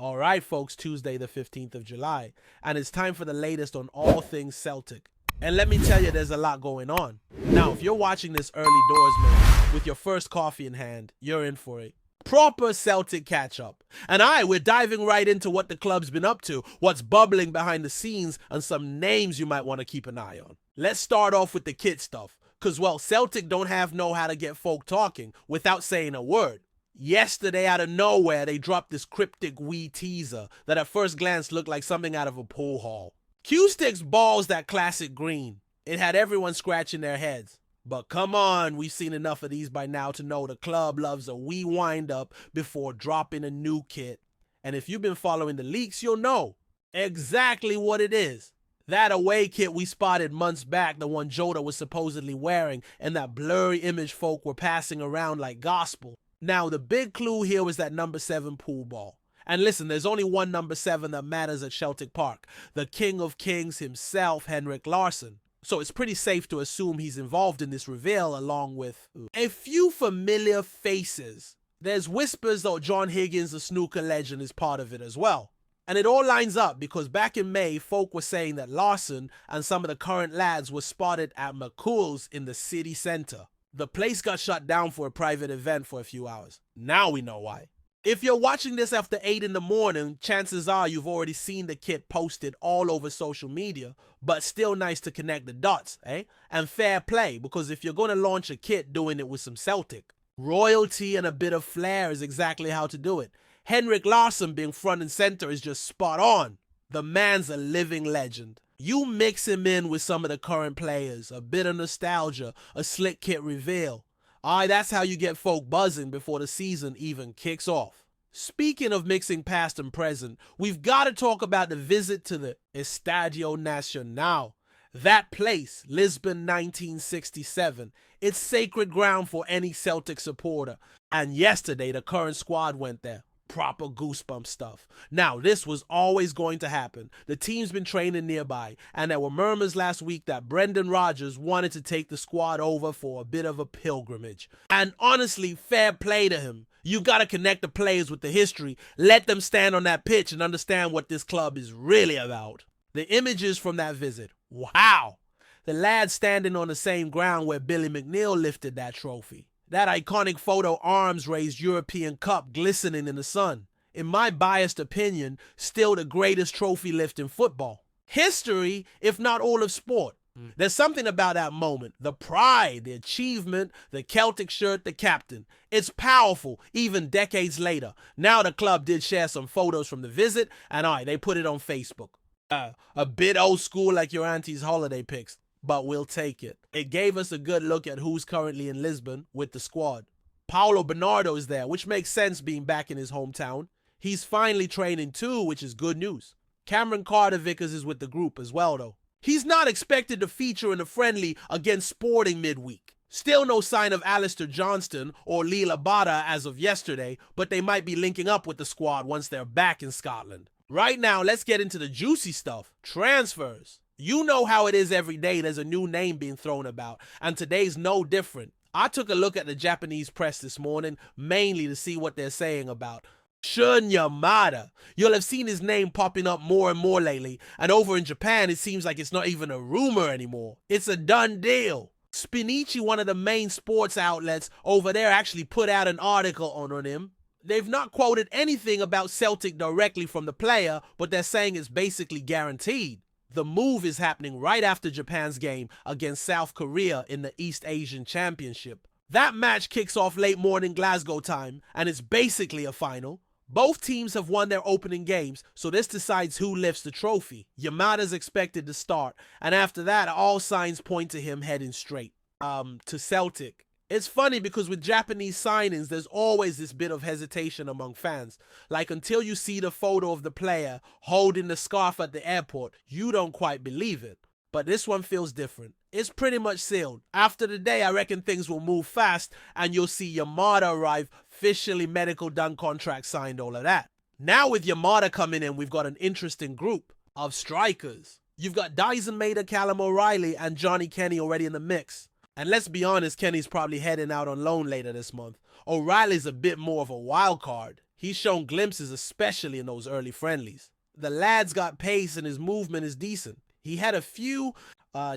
All right, folks, Tuesday the 15th of July, and it's time for the latest on all things Celtic. And let me tell you, there's a lot going on. Now, if you're watching this early doors, man, with your first coffee in hand, you're in for it. Proper Celtic catch-up. And we're diving right into what the club's been up to, what's bubbling behind the scenes, and some names you might want to keep an eye on. Let's start off with the kit stuff, because, well, Celtic don't know how to get folk talking without saying a word. Yesterday, out of nowhere, they dropped this cryptic wee teaser that at first glance looked like something out of a pool hall. Q-Stick's balls that classic green. It had everyone scratching their heads. But come on, we've seen enough of these by now to know the club loves a wee wind-up before dropping a new kit. And if you've been following the leaks, you'll know exactly what it is. That away kit we spotted months back, the one Jota was supposedly wearing, and that blurry image folk were passing around like gospel. Now, the big clue here was that number 7 pool ball. And listen, there's only one number 7 that matters at Celtic Park. The King of Kings himself, Henrik Larsson. So it's pretty safe to assume he's involved in this reveal along with a few familiar faces. There's whispers that John Higgins, the snooker legend, is part of it as well. And it all lines up because back in May, folk were saying that Larsson and some of the current lads were spotted at McCool's in the city centre. The place got shut down for a private event for a few hours. Now we know why. If you're watching this after 8 in the morning, chances are you've already seen the kit posted all over social media, but still nice to connect the dots, eh? And fair play, because if you're going to launch a kit, doing it with some Celtic. Royalty and a bit of flair is exactly how to do it. Henrik Larsson being front and center is just spot on. The man's a living legend. You mix him in with some of the current players, a bit of nostalgia, a slick kit reveal. That's how you get folk buzzing before the season even kicks off. Speaking of mixing past and present, we've got to talk about the visit to the Estadio Nacional. That place, Lisbon 1967, it's sacred ground for any Celtic supporter. And yesterday, the current squad went there. Proper goosebump stuff. Now, this was always going to happen. The team's been training nearby, and there were murmurs last week that Brendan Rodgers wanted to take the squad over for a bit of a pilgrimage. And honestly, fair play to him. You gotta connect the players with the history, let them stand on that pitch and understand what this club is really about. The images from that visit, wow! The lads standing on the same ground where Billy McNeil lifted that trophy. That iconic photo arms raised European Cup glistening in the sun. In my biased opinion, still the greatest trophy lift in football. History, if not all of sport. There's something about that moment. The pride, the achievement, the Celtic shirt, the captain. It's powerful, even decades later. Now the club did share some photos from the visit, and they put it on Facebook. A bit old school like your auntie's holiday pics. But we'll take it. It gave us a good look at who's currently in Lisbon with the squad. Paulo Bernardo is there, which makes sense being back in his hometown. He's finally training too, which is good news. Cameron Carter-Vickers is with the group as well though. He's not expected to feature in a friendly against Sporting midweek. Still no sign of Alistair Johnston or Lee Labada as of yesterday, but they might be linking up with the squad once they're back in Scotland. Right now, let's get into the juicy stuff. Transfers. You know how it is every day. There's a new name being thrown about, and today's no different. I took a look at the Japanese press this morning, mainly to see what they're saying about Shun YAMADA. You'll have seen his name popping up more and more lately, and over in Japan, it seems like it's not even a rumor anymore. It's a done deal. Spinichi, one of the main sports outlets over there, actually put out an article on him. They've not quoted anything about Celtic directly from the player, but they're saying it's basically guaranteed. The move is happening right after Japan's game against South Korea in the East Asian Championship. That match kicks off late morning Glasgow time, and it's basically a final. Both teams have won their opening games, so this decides who lifts the trophy. Yamada's expected to start, and after that, all signs point to him heading straight to Celtic. It's funny because with Japanese signings, there's always this bit of hesitation among fans. Like until you see the photo of the player holding the scarf at the airport, you don't quite believe it. But this one feels different. It's pretty much sealed. After the day, I reckon things will move fast and you'll see Yamada arrive, officially medical done, contract signed, all of that. Now with Yamada coming in, we've got an interesting group of strikers. You've got Dyson Maeda, Callum O'Reilly, and Johnny Kenny already in the mix. And let's be honest, Kenny's probably heading out on loan later this month. O'Reilly's a bit more of a wild card. He's shown glimpses, especially in those early friendlies. The lad's got pace and his movement is decent. He had a few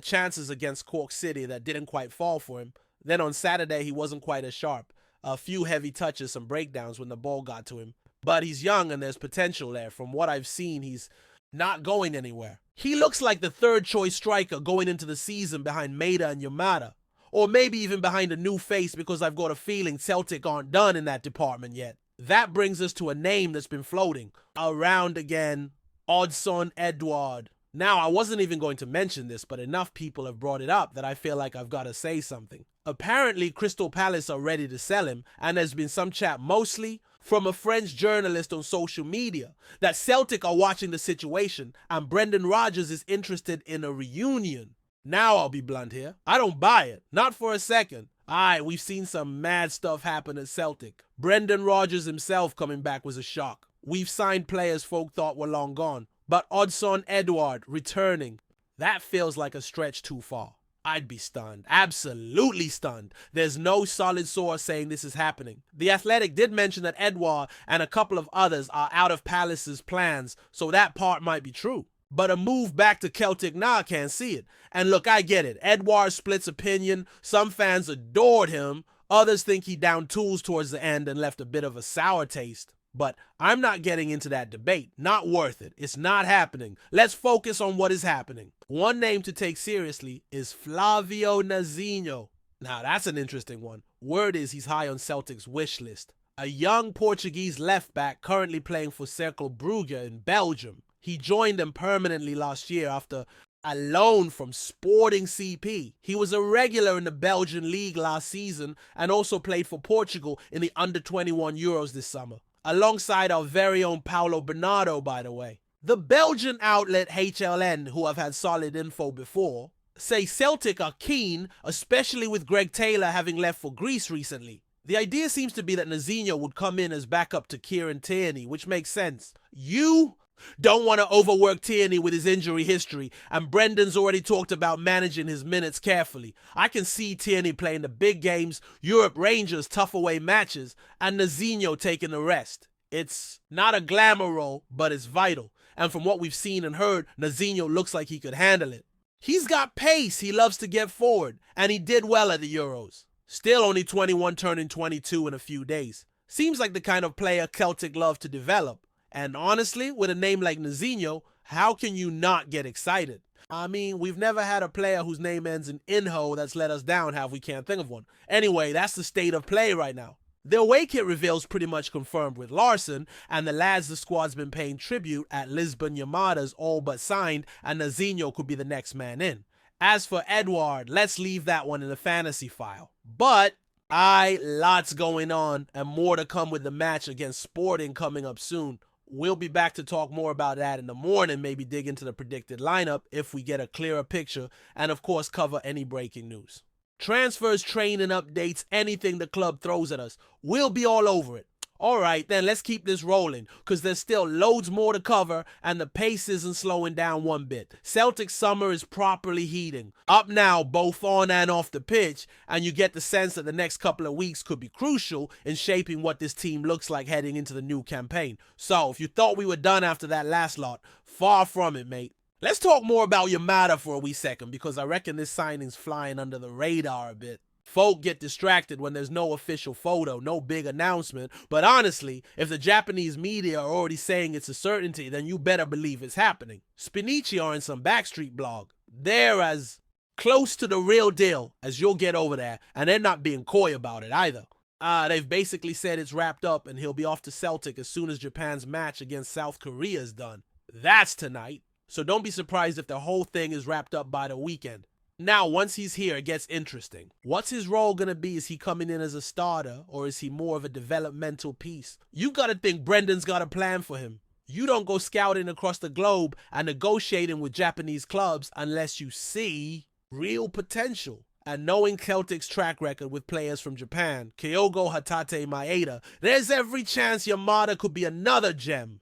chances against Cork City that didn't quite fall for him. Then on Saturday, he wasn't quite as sharp. A few heavy touches, some breakdowns when the ball got to him. But he's young and there's potential there. From what I've seen, he's not going anywhere. He looks like the third choice striker going into the season behind Maeda and YAMADA. Or maybe even behind a new face, because I've got a feeling Celtic aren't done in that department yet. That brings us to a name that's been floating around again, Odsonne Edouard. Now, I wasn't even going to mention this, but enough people have brought it up that I feel like I've got to say something. Apparently, Crystal Palace are ready to sell him, and there's been some chat, mostly from a French journalist on social media, that Celtic are watching the situation and Brendan Rodgers is interested in a reunion. Now I'll be blunt here. I don't buy it. Not for a second. Aye, we've seen some mad stuff happen at Celtic. Brendan Rodgers himself coming back was a shock. We've signed players folk thought were long gone. But Odsonne Edouard returning, that feels like a stretch too far. I'd be stunned. Absolutely stunned. There's no solid source saying this is happening. The Athletic did mention that Edouard and a couple of others are out of Palace's plans, so that part might be true. But a move back to Celtic, I can't see it. And look, I get it. Edouard splits opinion. Some fans adored him. Others think he downed tools towards the end and left a bit of a sour taste. But I'm not getting into that debate. Not worth it. It's not happening. Let's focus on what is happening. One name to take seriously is Flavio Nazinho. Now, that's an interesting one. Word is he's high on Celtic's wish list. A young Portuguese left-back currently playing for Cercle Brugge in Belgium. He joined them permanently last year after a loan from Sporting CP. He was a regular in the Belgian league last season and also played for Portugal in the under-21 Euros this summer, alongside our very own Paulo Bernardo, by the way. The Belgian outlet HLN, who I've had solid info before, say Celtic are keen, especially with Greg Taylor having left for Greece recently. The idea seems to be that Nazinho would come in as backup to Kieran Tierney, which makes sense. You don't want to overwork Tierney with his injury history, and Brendan's already talked about managing his minutes carefully. I can see Tierney playing the big games, Europe Rangers tough away matches, and Nazinho taking the rest. It's not a glamour role, but it's vital. And from what we've seen and heard, Nazinho looks like he could handle it. He's got pace, he loves to get forward, and he did well at the Euros. Still only 21, turning 22 in a few days. Seems like the kind of player Celtic love to develop. And honestly, with a name like Nazinho, how can you not get excited? I mean, we've never had a player whose name ends in Inho that's let us down, have we? Can't think of one. Anyway, that's the state of play right now. The away kit reveal's pretty much confirmed with Larson, and the lads the squad's been paying tribute at Lisbon Yamada's all but signed, and Nazinho could be the next man in. As for Edouard, let's leave that one in the fantasy file. But lots going on, and more to come with the match against Sporting coming up soon. We'll be back to talk more about that in the morning, maybe dig into the predicted lineup if we get a clearer picture, and of course cover any breaking news. Transfers, training updates, anything the club throws at us, we'll be all over it. Alright, then let's keep this rolling, because there's still loads more to cover, and the pace isn't slowing down one bit. Celtic summer is properly heating up now, both on and off the pitch, and you get the sense that the next couple of weeks could be crucial in shaping what this team looks like heading into the new campaign. So, if you thought we were done after that last lot, far from it, mate. Let's talk more about YAMADA for a wee second, because I reckon this signing's flying under the radar a bit. Folk get distracted when there's no official photo, no big announcement, but honestly, if the Japanese media are already saying it's a certainty, then you better believe it's happening. Spinici are in some Backstreet blog. They're as close to the real deal as you'll get over there, and they're not being coy about it either. They've basically said it's wrapped up and he'll be off to Celtic as soon as Japan's match against South Korea is done. That's tonight, so don't be surprised if the whole thing is wrapped up by the weekend. Now, once he's here, it gets interesting. What's his role going to be? Is he coming in as a starter, or is he more of a developmental piece? You got to think Brendan's got a plan for him. You don't go scouting across the globe and negotiating with Japanese clubs unless you see real potential. And knowing Celtic's track record with players from Japan, Kyogo Hatate Maeda, there's every chance YAMADA could be another gem.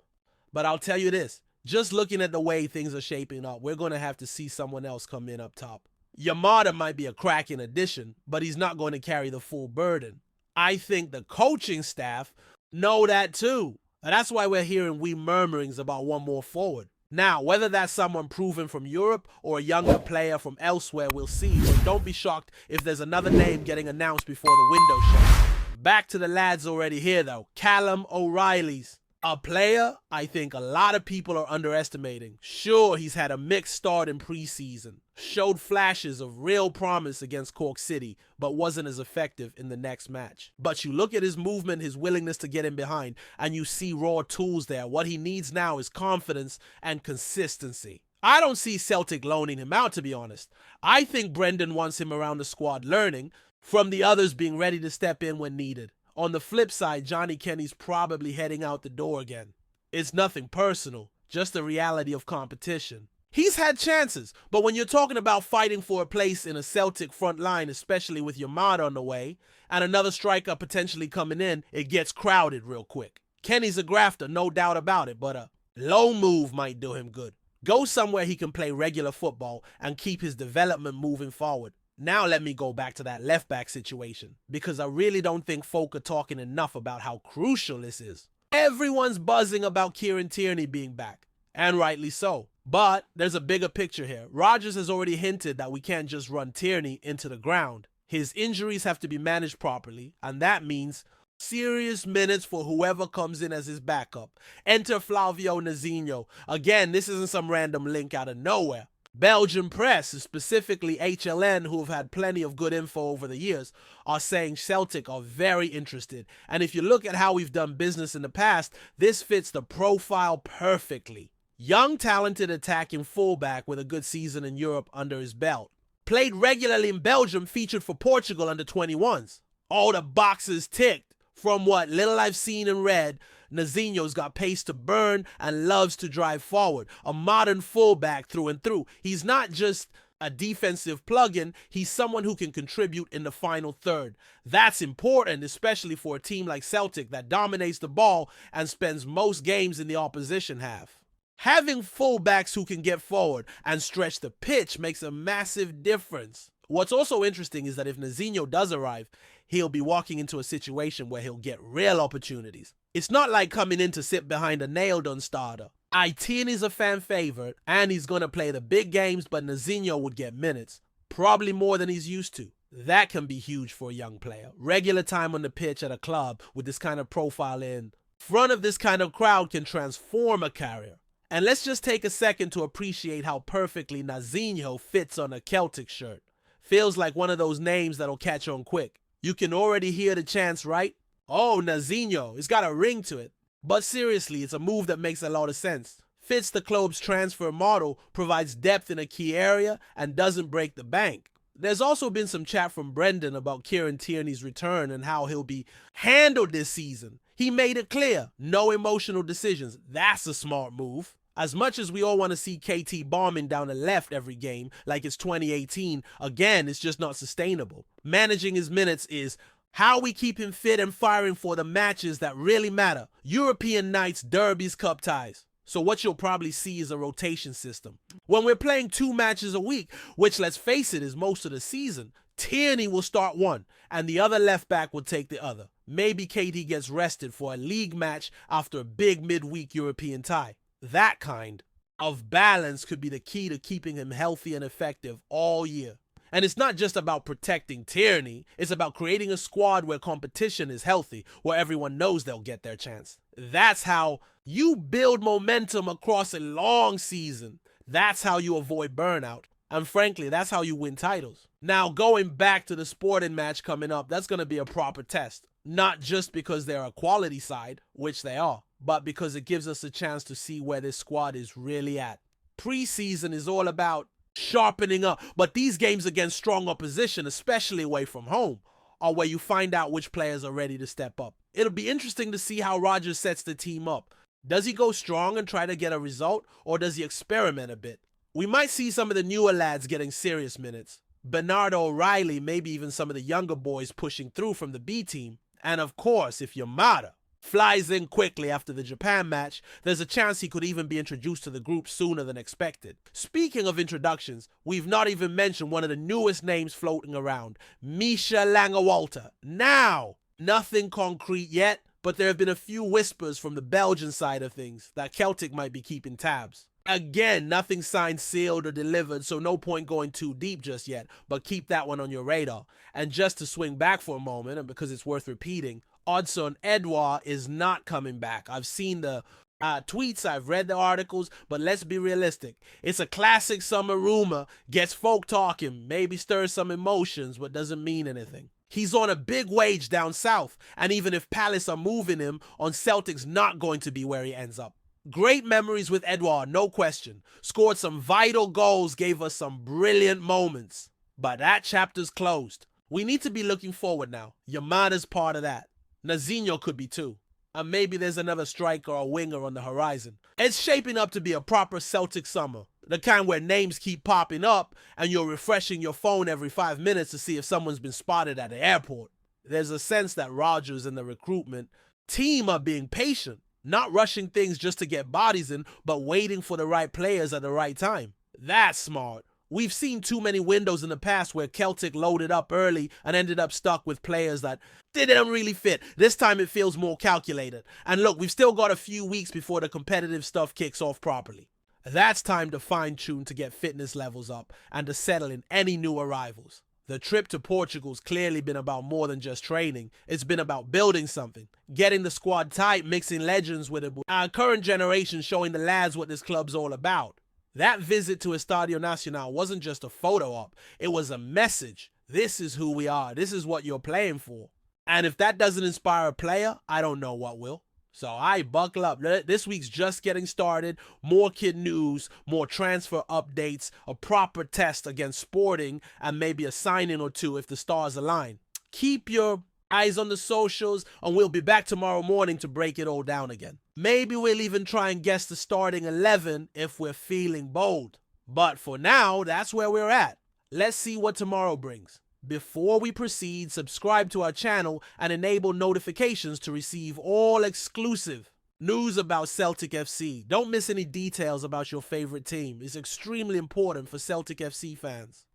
But I'll tell you this, just looking at the way things are shaping up, we're going to have to see someone else come in up top. YAMADA might be a cracking addition, but he's not going to carry the full burden. I think the coaching staff know that too. And that's why we're hearing wee murmurings about one more forward. Now, whether that's someone proven from Europe or a younger player from elsewhere, we'll see. But don't be shocked if there's another name getting announced before the window shuts. Back to the lads already here though. Callum O'Reilly's a player I think a lot of people are underestimating. Sure, he's had a mixed start in preseason, showed flashes of real promise against Cork City, but wasn't as effective in the next match. But you look at his movement, his willingness to get in behind, and you see raw tools there. What he needs now is confidence and consistency. I don't see Celtic loaning him out, to be honest. I think Brendan wants him around the squad learning from the others being ready to step in when needed. On the flip side, Johnny Kenny's probably heading out the door again. It's nothing personal, just the reality of competition. He's had chances, but when you're talking about fighting for a place in a Celtic front line, especially with YAMADA on the way, and another striker potentially coming in, it gets crowded real quick. Kenny's a grafter, no doubt about it, but a low move might do him good. Go somewhere he can play regular football and keep his development moving forward. Now let me go back to that left back situation, because I really don't think folk are talking enough about how crucial this is. Everyone's buzzing about Kieran Tierney being back, and rightly so. But there's a bigger picture here. Rodgers has already hinted that we can't just run Tierney into the ground. His injuries have to be managed properly, and that means serious minutes for whoever comes in as his backup. Enter Flavio Nazinho. Again, this isn't some random link out of nowhere. Belgian press, specifically HLN, who have had plenty of good info over the years, are saying Celtic are very interested. And if you look at how we've done business in the past, this fits the profile perfectly. Young, talented attacking fullback with a good season in Europe under his belt. Played regularly in Belgium, featured for Portugal under 21s. All the boxes ticked. From what little I've seen and read, Nazinho's got pace to burn and loves to drive forward. A modern fullback through and through. He's not just a defensive plug-in, he's someone who can contribute in the final third. That's important, especially for a team like Celtic that dominates the ball and spends most games in the opposition half. Having fullbacks who can get forward and stretch the pitch makes a massive difference. What's also interesting is that if Nazinho does arrive, he'll be walking into a situation where he'll get real opportunities. It's not like coming in to sit behind a nailed-on starter. Tierney's a fan favorite, and he's going to play the big games, but Nazinho would get minutes, probably more than he's used to. That can be huge for a young player. Regular time on the pitch at a club with this kind of profile in front of this kind of crowd can transform a career. And let's just take a second to appreciate how perfectly Nazinho fits on a Celtic shirt. Feels like one of those names that'll catch on quick. You can already hear the chants, right? Oh, Nazinho, it's got a ring to it. But seriously, it's a move that makes a lot of sense. Fits the club's transfer model, provides depth in a key area, and doesn't break the bank. There's also been some chat from Brendan about Kieran Tierney's return and how he'll be handled this season. He made it clear, no emotional decisions. That's a smart move. As much as we all want to see KT bombing down the left every game like it's 2018, again, it's just not sustainable. Managing his minutes is how we keep him fit and firing for the matches that really matter. European nights, derbies, cup ties. So what you'll probably see is a rotation system. When we're playing 2 matches a week, which let's face it is most of the season, Tierney will start one and the other left back will take the other. Maybe KT gets rested for a league match after a big midweek European tie. That kind of balance could be the key to keeping him healthy and effective all year. And it's not just about protecting Tierney, it's about creating a squad where competition is healthy, where everyone knows they'll get their chance. That's how you build momentum across a long season. That's how you avoid burnout. And frankly, that's how you win titles. Now, going back to the Sporting match coming up, that's going to be a proper test. Not just because they're a quality side, which they are, but because it gives us a chance to see where this squad is really at. Preseason is all about sharpening up, but these games against strong opposition, especially away from home, are where you find out which players are ready to step up. It'll be interesting to see how Rodgers sets the team up. Does he go strong and try to get a result, or does he experiment a bit? We might see some of the newer lads getting serious minutes. Bernardo O'Reilly, maybe even some of the younger boys pushing through from the B team. And of course, if YAMADA flies in quickly after the Japan match, there's a chance he could even be introduced to the group sooner than expected. Speaking of introductions, we've not even mentioned one of the newest names floating around, Misha Langewalter. Now, nothing concrete yet, but there have been a few whispers from the Belgian side of things that Celtic might be keeping tabs. Again, nothing signed, sealed, or delivered, so no point going too deep just yet, but keep that one on your radar. And just to swing back for a moment, and because it's worth repeating, Odsonne Edouard is not coming back. I've seen the tweets, I've read the articles, but let's be realistic. It's a classic summer rumor, gets folk talking, maybe stirs some emotions, but doesn't mean anything. He's on a big wage down south, and even if Palace are moving him, on Celtic's not going to be where he ends up. Great memories with Edouard, no question. Scored some vital goals, gave us some brilliant moments. But that chapter's closed. We need to be looking forward now. YAMADA's part of that. Nazinho could be too. And maybe there's another striker or winger on the horizon. It's shaping up to be a proper Celtic summer. The kind where names keep popping up and you're refreshing your phone every 5 minutes to see if someone's been spotted at the airport. There's a sense that Rodgers and the recruitment team are being patient. Not rushing things just to get bodies in, but waiting for the right players at the right time. That's smart. We've seen too many windows in the past where Celtic loaded up early and ended up stuck with players that didn't really fit. This time it feels more calculated. And look, we've still got a few weeks before the competitive stuff kicks off properly. That's time to fine-tune to get fitness levels up and to settle in any new arrivals. The trip to Portugal's clearly been about more than just training. It's been about building something, getting the squad tight, mixing legends with it. Our current generation showing the lads what this club's all about. That visit to Estadio Nacional wasn't just a photo op. It was a message. This is who we are. This is what you're playing for. And if that doesn't inspire a player, I don't know what will. So buckle up. This week's just getting started. More kid news, more transfer updates, a proper test against Sporting, and maybe a signing or two if the stars align. Keep your eyes on the socials, and we'll be back tomorrow morning to break it all down again. Maybe we'll even try and guess the starting 11 if we're feeling bold. But for now, that's where we're at. Let's see what tomorrow brings. Before we proceed, subscribe to our channel and enable notifications to receive all exclusive news about Celtic FC. Don't miss any details about your favorite team. It's extremely important for Celtic FC fans.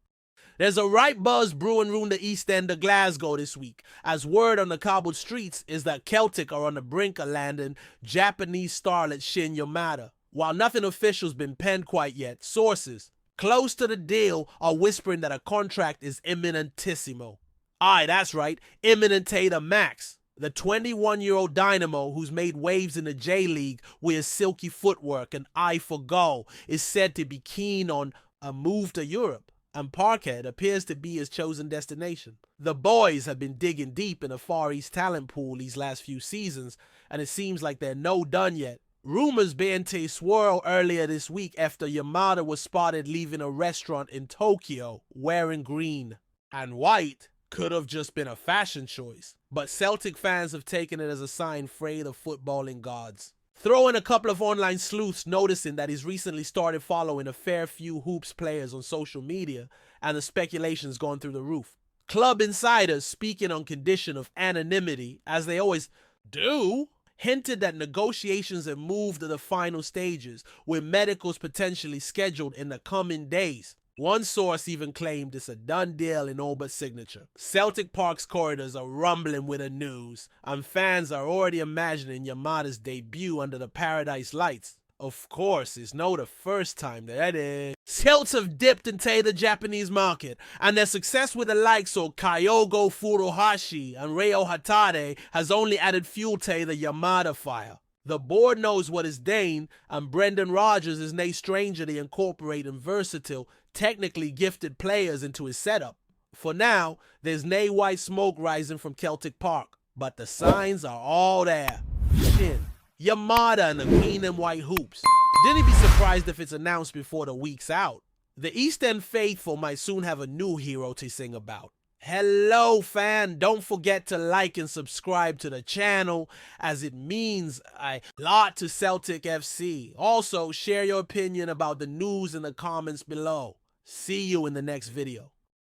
There's a right buzz brewing round the East End of Glasgow this week, as word on the cobbled streets is that Celtic are on the brink of landing Japanese starlet Shin Yamada. While nothing official's been penned quite yet, sources close to the deal are whispering that a contract is imminentissimo. Aye, that's right, imminente max. The 21-year-old dynamo who's made waves in the J-League with his silky footwork and eye for goal is said to be keen on a move to Europe, and Parkhead appears to be his chosen destination. The boys have been digging deep in the Far East talent pool these last few seasons, and it seems like they're no done yet. Rumors began to swirl earlier this week after Yamada was spotted leaving a restaurant in Tokyo wearing green and white. Could have just been a fashion choice, but Celtic fans have taken it as a sign frayed of footballing gods. Throw in a couple of online sleuths noticing that he's recently started following a fair few Hoops players on social media, and the speculation's gone through the roof. Club insiders, speaking on condition of anonymity, as they always do, hinted that negotiations have moved to the final stages, with medicals potentially scheduled in the coming days. One source even claimed it's a done deal in all but signature. Celtic Park's corridors are rumbling with the news, and fans are already imagining Yamada's debut under the Paradise Lights. Of course, it's not the first time that is. Celts have dipped into the Japanese market, and their success with the likes of Kyogo Furuhashi and Reo Hatare has only added fuel to the Yamada fire. The board knows what is Dane, and Brendan Rodgers is no stranger to incorporating versatile, technically gifted players into his setup. For now, there's no white smoke rising from Celtic Park, but the signs are all there. Shin, Yamada and the green and white hoops. Didn't be surprised if it's announced before the week's out. The East End faithful might soon have a new hero to sing about. Hello fan, don't forget to like and subscribe to the channel, as it means a lot to Celtic FC. Also, share your opinion about the news in the comments below. See you in the next video.